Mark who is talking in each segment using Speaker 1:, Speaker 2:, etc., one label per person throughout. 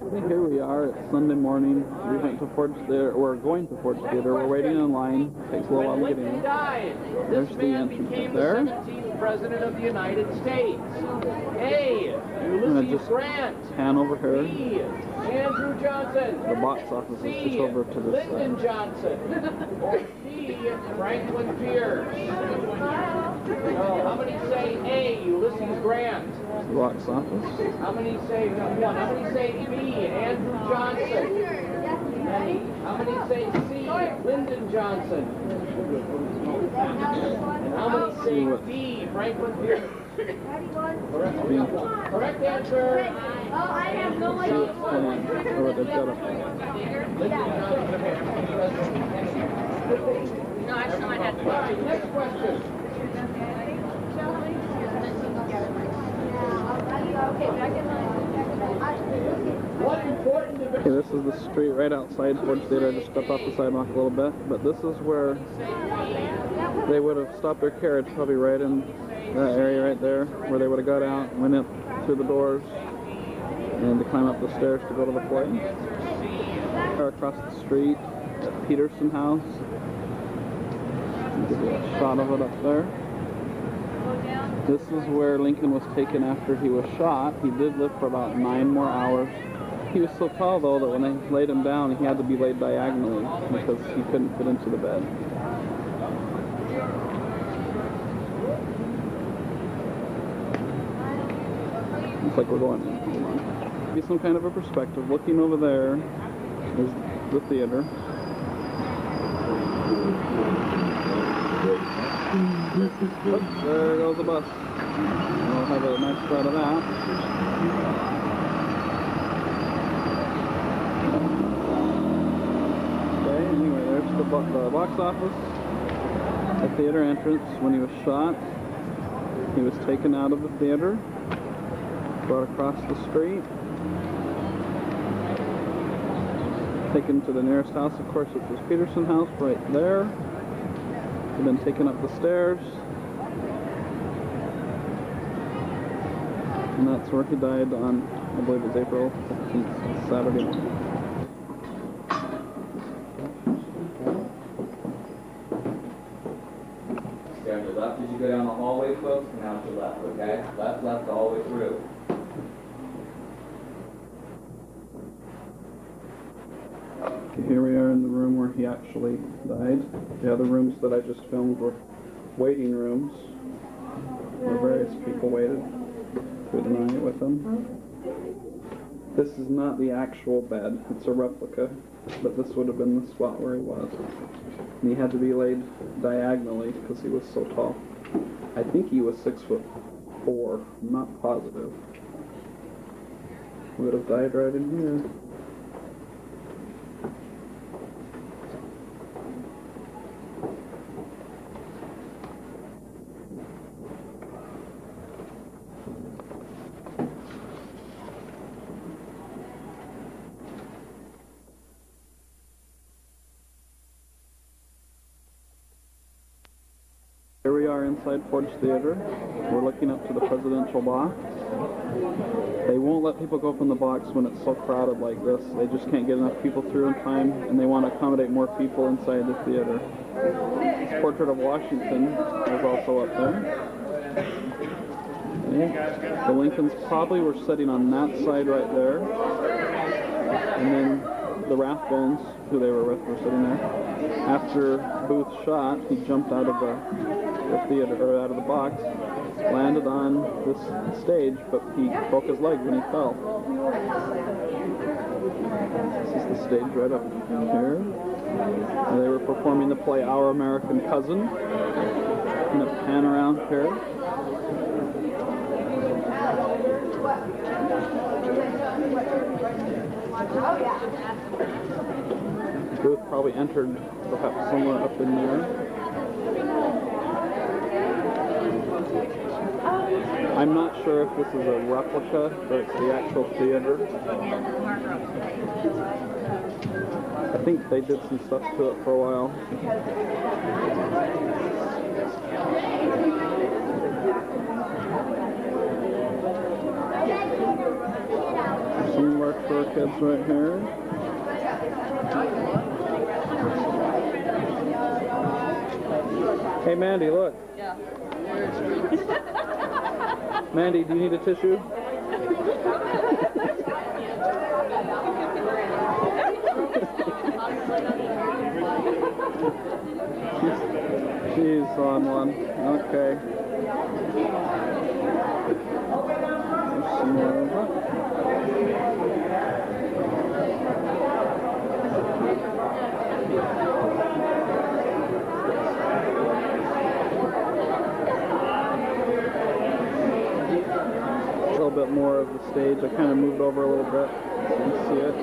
Speaker 1: Here we are. It's Sunday morning. We went to Ford's Theater. We're going to Ford's Theater. We're waiting in line. Takes a little while to get in. There's the entrance right there.
Speaker 2: 17th President of the United States. A. Ulysses Grant.
Speaker 1: Pan over here.
Speaker 2: B. Andrew Johnson.
Speaker 1: The box office is just over to this
Speaker 2: Lyndon
Speaker 1: side.
Speaker 2: Johnson. C. Franklin Pierce. How many say A. Ulysses Grant?
Speaker 1: The box office.
Speaker 2: How many say one? How many say B. Andrew Johnson? How many say C. Lyndon Johnson? And how many say D. Franklin Pierce? Correct answer.
Speaker 3: Oh, I have no idea.
Speaker 4: No, actually, I had to.
Speaker 2: All right, next question. What important
Speaker 1: Okay, this is the street right outside Ford's Theater. I just stepped off the sidewalk a little bit, but this is where they would have stopped their carriage, probably right in that area right there, where they would have got out, went up through the doors, and to climb up the stairs to go to the play. Across the street at Petersen house. Give you a shot of it up there. This is where Lincoln was taken after he was shot. He did live for about 9 more hours. He was so tall, though, that when they laid him down, he had to be laid diagonally because he couldn't fit into the bed. Looks like we're going in. Hold on. Give you some kind of a perspective. Looking over there is the theater. Oops, there goes the bus. We'll have a nice shot of that. Okay, anyway, there's the box office. The theater entrance when he was shot. He was taken out of the theater, brought across the street, taken to the nearest house. Of course, it's his Petersen house right there. He'd been taken up the stairs, and that's where he died on, I believe it's April 15th, Saturday morning.
Speaker 5: Down your left as you go down the hallway, folks, and now to your left, okay? Left, left, all the way through.
Speaker 1: Okay, here we are in the room where he actually died. The other rooms that I just filmed were waiting rooms where various people waited through the night with him. This is not the actual bed, it's a replica, but this would have been the spot where he was. And he had to be laid diagonally because he was so tall. I think he was 6'4", I'm not positive. He would have died right in here. Here we are inside Ford's Theater. We're looking up to the presidential box. They won't let people go from the box when it's so crowded like this. They just can't get enough people through in time, and they want to accommodate more people inside the theater. This portrait of Washington is also up there. Okay. The Lincolns probably were sitting on that side right there, and then the Rathbones, who they were with, were sitting there. After Booth shot, he jumped out of the theater, or out of the box, landed on this stage, but he broke his leg when he fell. This is the stage right up here. And they were performing the play Our American Cousin. I'm going to pan around here. Booth probably entered perhaps somewhere up in there. I'm not sure if this is a replica or it's the actual theater. I think they did some stuff to it for a while. There's somewhere for kids right here. Hey Mandy, look.
Speaker 3: Yeah.
Speaker 1: Mandy, do you need a tissue? She's on one. Okay. There's some more of it. A little bit more of the stage. I kind of moved over a little bit so you can see it.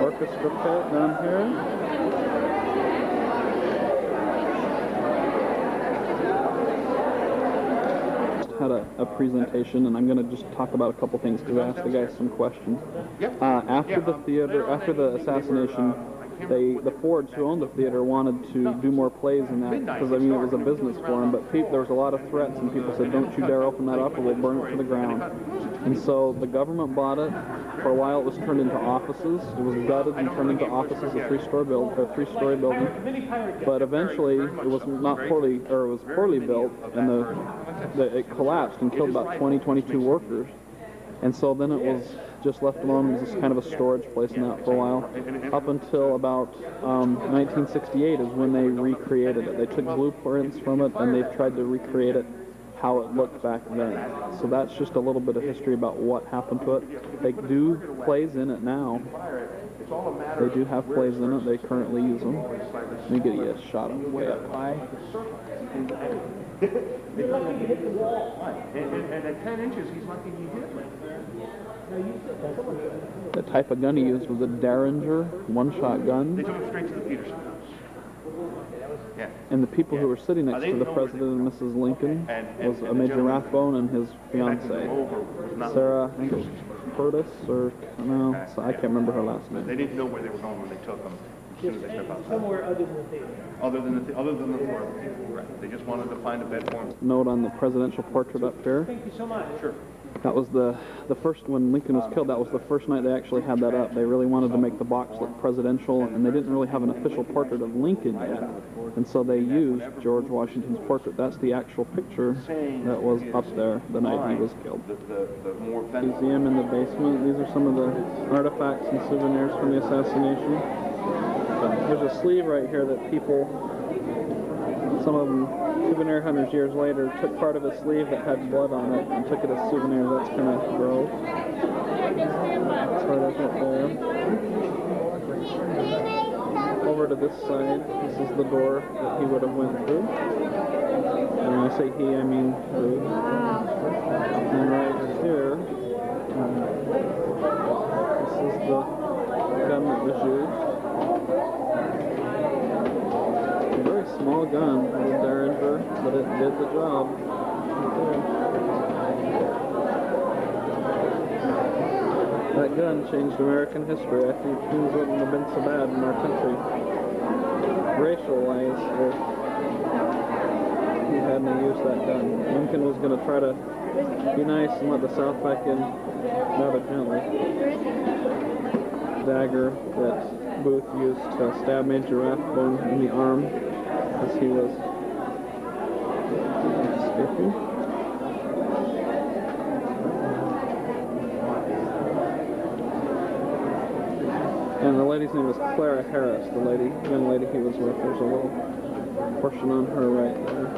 Speaker 1: Orchestra pit down here. Had a presentation, and I'm going to just talk about a couple things because I asked the guys some questions. After the assassination, the Fords who owned the theater wanted to do more plays in that because, I mean, it was a business for them, but there was a lot of threats, and people said, don't you dare open that up or we'll burn it to the ground. And so the government bought it. For a while it was turned into offices. It was gutted and turned into offices, a three-story building. But eventually it was poorly built, and it collapsed and killed about 22 workers. And so then it was just left alone as kind of a storage place in that for a while. Up until about 1968 is when they recreated it. They took blueprints from it and they've tried to recreate it how it looked back then. So that's just a little bit of history about what happened to it. They do plays in it now. They do have plays in it. They currently use them. Let me get you a shot of it way up high.
Speaker 4: He's lucky he hit the wall. And at 10 inches, he's lucky he hit it.
Speaker 1: The type of gun he used was a Derringer one-shot gun.
Speaker 4: They took him straight to the Petersen. Yeah.
Speaker 1: And the people who were sitting next to the President and Mrs. Lincoln was a Major Rathbone and his fiancée, Sarah, I think it was Curtis, or no, I can't remember her last name.
Speaker 4: They didn't know where they were going when they took them. As soon as they stepped outside.
Speaker 3: Somewhere other than the theater.
Speaker 4: Other than the floor. Right. They just wanted to find a bed for him.
Speaker 1: Note on the presidential portrait up here.
Speaker 3: Thank you so much.
Speaker 4: Sure.
Speaker 1: That was the first, when Lincoln was killed, that was the first night they actually had that up. They really wanted to make the box look presidential, and they didn't really have an official portrait of Lincoln yet. And so they used George Washington's portrait. That's the actual picture that was up there the night he was killed. Museum in the basement. These are some of the artifacts and souvenirs from the assassination. There's a sleeve right here that people, some of them souvenir hunters years later, took part of a sleeve that had blood on it and took it as souvenirs. That's kind of gross. That's right up there. Over to this side, this is the door that he would have went through. And when I say he, I mean Ruth. And right here, this is the gun that was used. A very small gun, a Derringer, but it did the job. That gun changed American history. I think things wouldn't have been so bad in our country, racial-wise, if he hadn't used that gun. Lincoln was going to try to be nice and let the South back in rather gently. Dagger that Booth used to stab Major Rathbone in the arm as he was escaping. And the lady's name was Clara Harris, the young lady he was with. There's a little portion on her right there.